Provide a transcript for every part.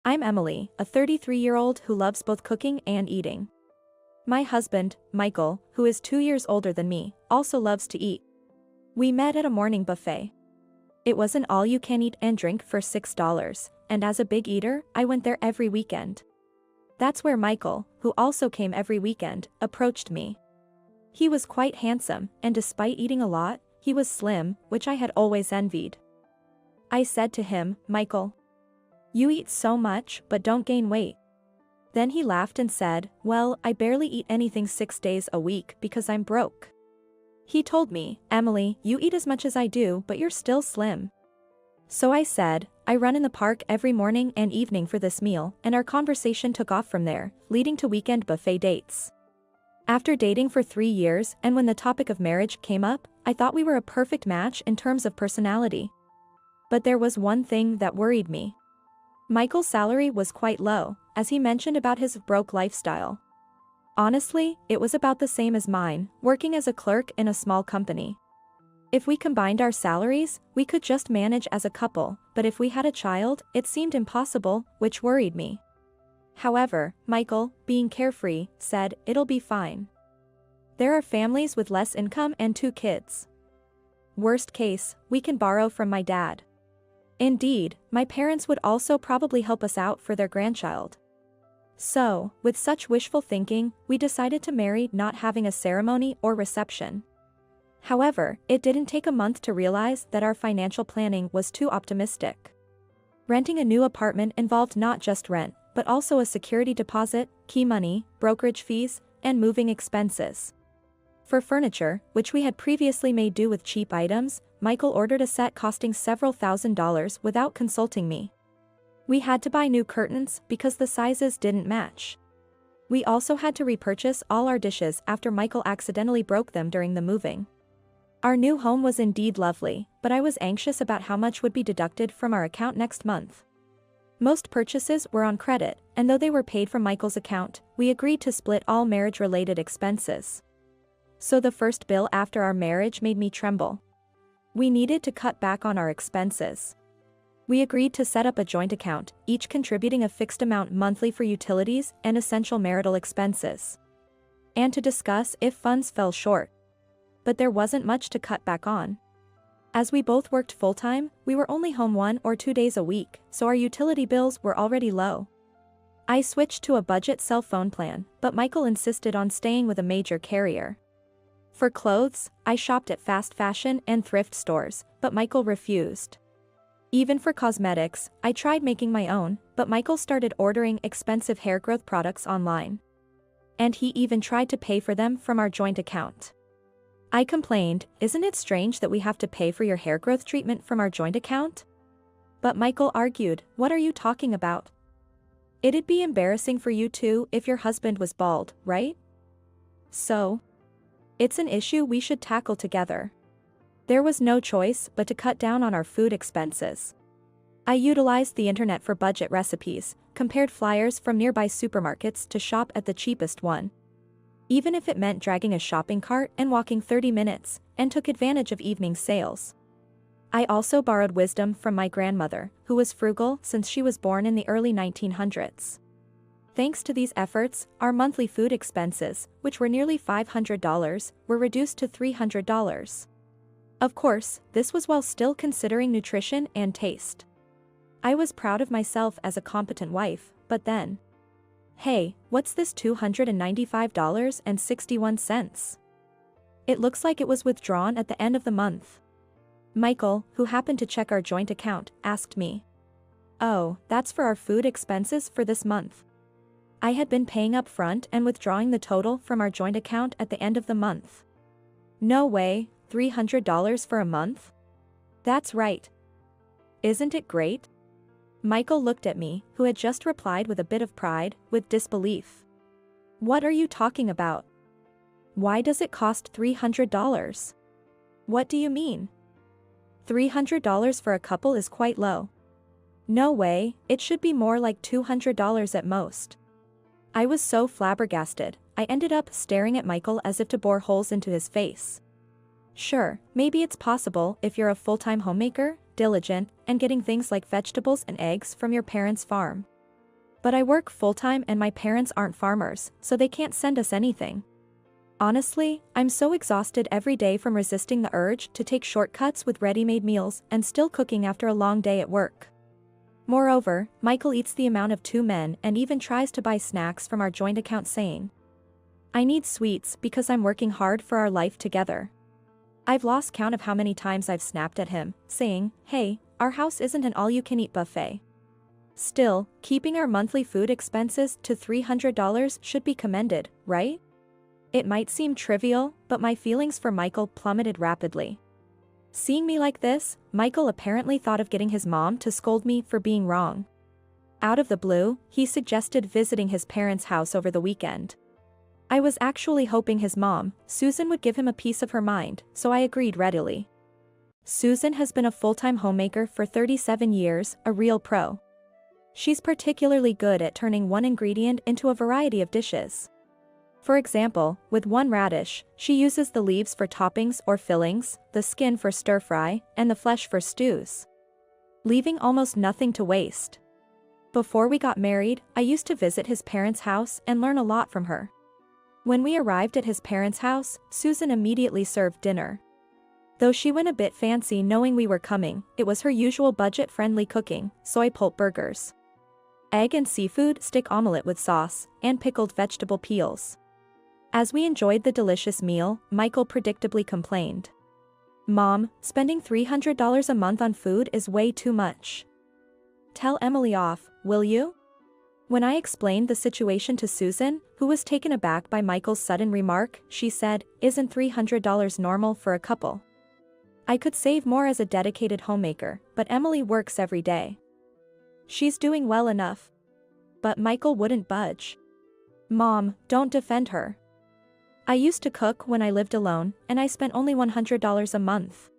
I'm Emily, a 33-year-old who loves both cooking and eating. My husband, Michael, who is 2 years older than me, also loves to eat. We met at a morning buffet. It was an all-you-can-eat and drink for $6, and as a big eater, I went there every weekend. That's where Michael, who also came every weekend, approached me. He was quite handsome, and despite eating a lot, he was slim, which I had always envied. I said to him, "Michael, you eat so much but don't gain weight." Then he laughed and said, "Well, I barely eat anything 6 days a week because I'm broke." He told me, "Emily, you eat as much as I do but you're still slim." So I said, "I run in the park every morning and evening for this meal," and our conversation took off from there, leading to weekend buffet dates. After dating for 3 years and when the topic of marriage came up, I thought we were a perfect match in terms of personality. But there was one thing that worried me. Michael's salary was quite low, as he mentioned about his broke lifestyle. Honestly, it was about the same as mine, working as a clerk in a small company. If we combined our salaries, we could just manage as a couple, but if we had a child, it seemed impossible, which worried me. However, Michael, being carefree, said, "It'll be fine. There are families with less income and 2 kids. Worst case, we can borrow from my dad. Indeed, my parents would also probably help us out for their grandchild." So, with such wishful thinking, we decided to marry, not having a ceremony or reception. However, it didn't take a month to realize that our financial planning was too optimistic. Renting a new apartment involved not just rent, but also a security deposit, key money, brokerage fees, and moving expenses. For furniture, which we had previously made do with cheap items, Michael ordered a set costing several $1,000s without consulting me. We had to buy new curtains because the sizes didn't match. We also had to repurchase all our dishes after Michael accidentally broke them during the moving. Our new home was indeed lovely, but I was anxious about how much would be deducted from our account next month. Most purchases were on credit, and though they were paid from Michael's account, we agreed to split all marriage-related expenses. So the first bill after our marriage made me tremble. We needed to cut back on our expenses. We agreed to set up a joint account, each contributing a fixed amount monthly for utilities and essential marital expenses. And to discuss if funds fell short. But there wasn't much to cut back on. As we both worked full-time, we were only home 1 or 2 days a week, so our utility bills were already low. I switched to a budget cell phone plan, but Michael insisted on staying with a major carrier. For clothes, I shopped at fast fashion and thrift stores, but Michael refused. Even for cosmetics, I tried making my own, but Michael started ordering expensive hair growth products online. And he even tried to pay for them from our joint account. I complained, "Isn't it strange that we have to pay for your hair growth treatment from our joint account?" But Michael argued, "What are you talking about? It'd be embarrassing for you too if your husband was bald, right? So, it's an issue we should tackle together." There was no choice but to cut down on our food expenses. I utilized the internet for budget recipes, compared flyers from nearby supermarkets to shop at the cheapest one. Even if it meant dragging a shopping cart and walking 30 minutes, and took advantage of evening sales. I also borrowed wisdom from my grandmother, who was frugal since she was born in the early 1900s. Thanks to these efforts, our monthly food expenses, which were nearly $500, were reduced to $300. Of course, this was while still considering nutrition and taste. I was proud of myself as a competent wife, but then, hey, what's this $295.61? It looks like it was withdrawn at the end of the month. Michael, who happened to check our joint account, asked me, "Oh, that's for our food expenses for this month." I had been paying up front and withdrawing the total from our joint account at the end of the month. No way, $300 for a month? That's right. Isn't it great? Michael looked at me, who had just replied with a bit of pride, with disbelief. "What are you talking about? Why does it cost $300? What do you mean? $300 for a couple is quite low. No way, it should be more like $200 at most." I was so flabbergasted, I ended up staring at Michael as if to bore holes into his face. Sure, maybe it's possible if you're a full-time homemaker, diligent, and getting things like vegetables and eggs from your parents' farm. But I work full-time and my parents aren't farmers, so they can't send us anything. Honestly, I'm so exhausted every day from resisting the urge to take shortcuts with ready-made meals and still cooking after a long day at work. Moreover, Michael eats the amount of 2 men and even tries to buy snacks from our joint account saying, "I need sweets because I'm working hard for our life together." I've lost count of how many times I've snapped at him, saying, "Hey, our house isn't an all-you-can-eat buffet." Still, keeping our monthly food expenses to $300 should be commended, right? It might seem trivial, but my feelings for Michael plummeted rapidly. Seeing me like this, Michael apparently thought of getting his mom to scold me for being wrong. Out of the blue, he suggested visiting his parents' house over the weekend. I was actually hoping his mom, Susan, would give him a piece of her mind, so I agreed readily. Susan has been a full-time homemaker for 37 years, a real pro. She's particularly good at turning one ingredient into a variety of dishes. For example, with one radish, she uses the leaves for toppings or fillings, the skin for stir-fry, and the flesh for stews, leaving almost nothing to waste. Before we got married, I used to visit his parents' house and learn a lot from her. When we arrived at his parents' house, Susan immediately served dinner. Though she went a bit fancy knowing we were coming, it was her usual budget-friendly cooking: soy pulp burgers, egg and seafood stick omelette with sauce, and pickled vegetable peels. As we enjoyed the delicious meal, Michael predictably complained, "Mom, spending $300 a month on food is way too much. Tell Emily off, will you?" When I explained the situation to Susan, who was taken aback by Michael's sudden remark, she said, "Isn't $300 normal for a couple? I could save more as a dedicated homemaker, but Emily works every day. She's doing well enough." But Michael wouldn't budge. "Mom, don't defend her. I used to cook when I lived alone, and I spent only $100 a month."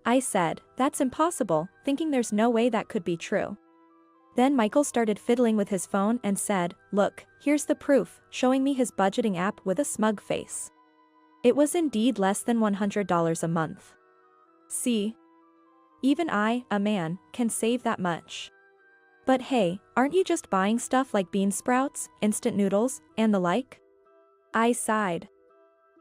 I said, "That's impossible," thinking there's no way that could be true. Then Michael started fiddling with his phone and said, "Look, here's the proof," showing me his budgeting app with a smug face. It was indeed less than $100 a month. See? Even I, a man, can save that much. But hey, aren't you just buying stuff like bean sprouts, instant noodles, and the like? I sighed.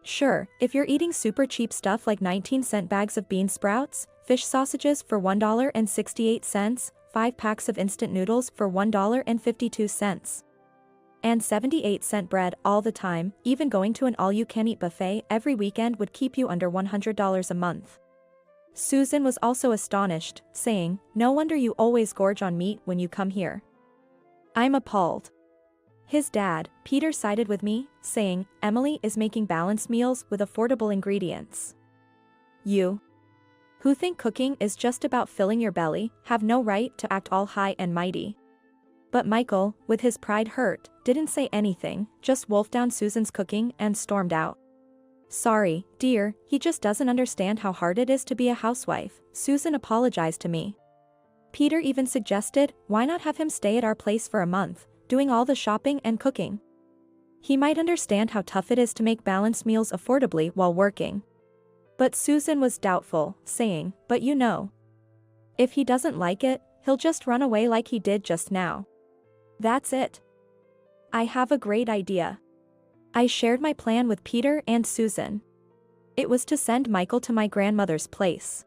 Sure, if you're eating super cheap stuff like 19-cent bags of bean sprouts, fish sausages for $1.68, 5 packs of instant noodles for $1.52, and 78-cent bread all the time, even going to an all-you-can-eat buffet every weekend would keep you under $100 a month. Susan was also astonished, saying, "No wonder you always gorge on meat when you come here." I'm appalled. His dad, Peter, sided with me, saying, "Emily is making balanced meals with affordable ingredients. You, who think cooking is just about filling your belly, have no right to act all high and mighty." But Michael, with his pride hurt, didn't say anything, just wolfed down Susan's cooking and stormed out. "Sorry, dear, he just doesn't understand how hard it is to be a housewife," Susan apologized to me. Peter even suggested, why not have him stay at our place for a month, doing all the shopping and cooking? He might understand how tough it is to make balanced meals affordably while working. But Susan was doubtful, saying, "But you know, if he doesn't like it, he'll just run away like he did just now." That's it. I have a great idea. I shared my plan with Peter and Susan. It was to send Michael to my grandmother's place.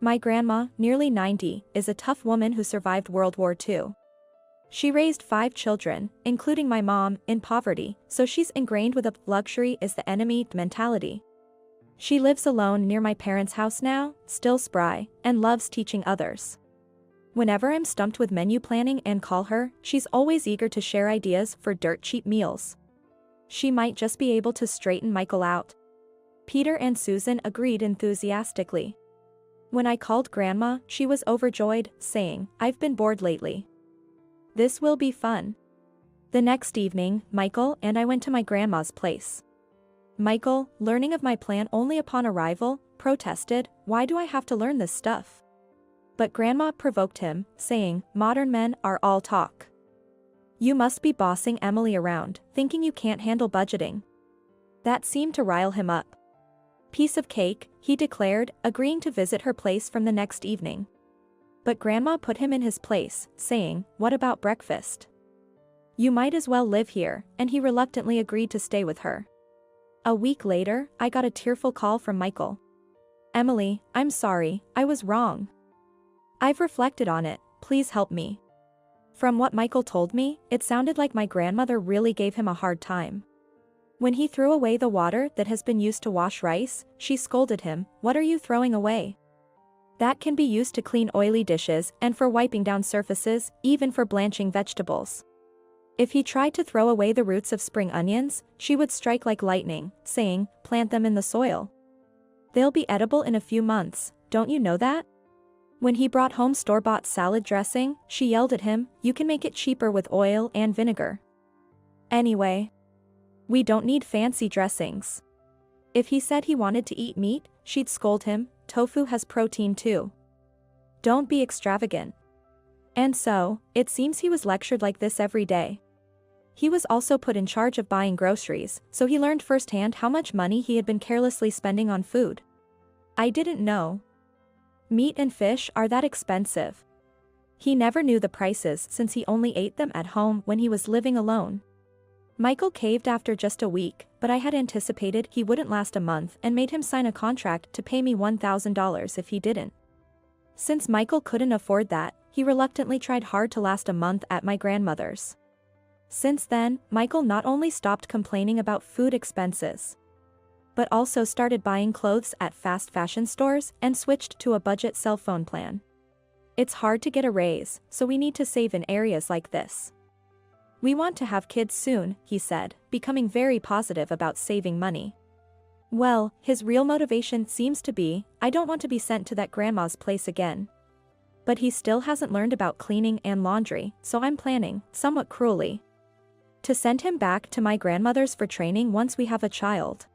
My grandma, nearly 90, is a tough woman who survived World War II. She raised 5 children, including my mom, in poverty, so she's ingrained with a luxury is the enemy mentality. She lives alone near my parents' house now, still spry, and loves teaching others. Whenever I'm stumped with menu planning and call her, she's always eager to share ideas for dirt-cheap meals. She might just be able to straighten Michael out. Peter and Susan agreed enthusiastically. When I called Grandma, she was overjoyed, saying, "I've been bored lately. This will be fun." The next evening, Michael and I went to my grandma's place. Michael, learning of my plan only upon arrival, protested, "Why do I have to learn this stuff?" But Grandma provoked him, saying, "Modern men are all talk. You must be bossing Emily around, thinking you can't handle budgeting." That seemed to rile him up. "Piece of cake," he declared, agreeing to visit her place from the next evening. But Grandma put him in his place, saying, "What about breakfast? You might as well live here, and he reluctantly agreed to stay with her. A week later, I got a tearful call from Michael. Emily, I'm sorry, I was wrong. I've reflected on it, please help me. From what Michael told me, it sounded like my grandmother really gave him a hard time. When he threw away the water that has been used to wash rice, she scolded him, "What are you throwing away? That can be used to clean oily dishes and for wiping down surfaces, even for blanching vegetables." If he tried to throw away the roots of spring onions, she would strike like lightning, saying, "Plant them in the soil. They'll be edible in a few months, don't you know that?" When he brought home store-bought salad dressing, she yelled at him, "You can make it cheaper with oil and vinegar. Anyway, we don't need fancy dressings." If he said he wanted to eat meat, she'd scold him, "Tofu has protein too. Don't be extravagant." And so, it seems he was lectured like this every day. He was also put in charge of buying groceries, so he learned firsthand how much money he had been carelessly spending on food. I didn't know. Meat and fish are that expensive. He never knew the prices since he only ate them at home when he was living alone. Michael caved after just a week, but I had anticipated he wouldn't last a month and made him sign a contract to pay me $1,000 if he didn't. Since Michael couldn't afford that, he reluctantly tried hard to last a month at my grandmother's. Since then, Michael not only stopped complaining about food expenses, but also started buying clothes at fast fashion stores and switched to a budget cell phone plan. It's hard to get a raise, so we need to save in areas like this. We want to have kids soon, he said, becoming very positive about saving money. Well, his real motivation seems to be, I don't want to be sent to that grandma's place again. But he still hasn't learned about cleaning and laundry, so I'm planning, somewhat cruelly, to send him back to my grandmother's for training once we have a child.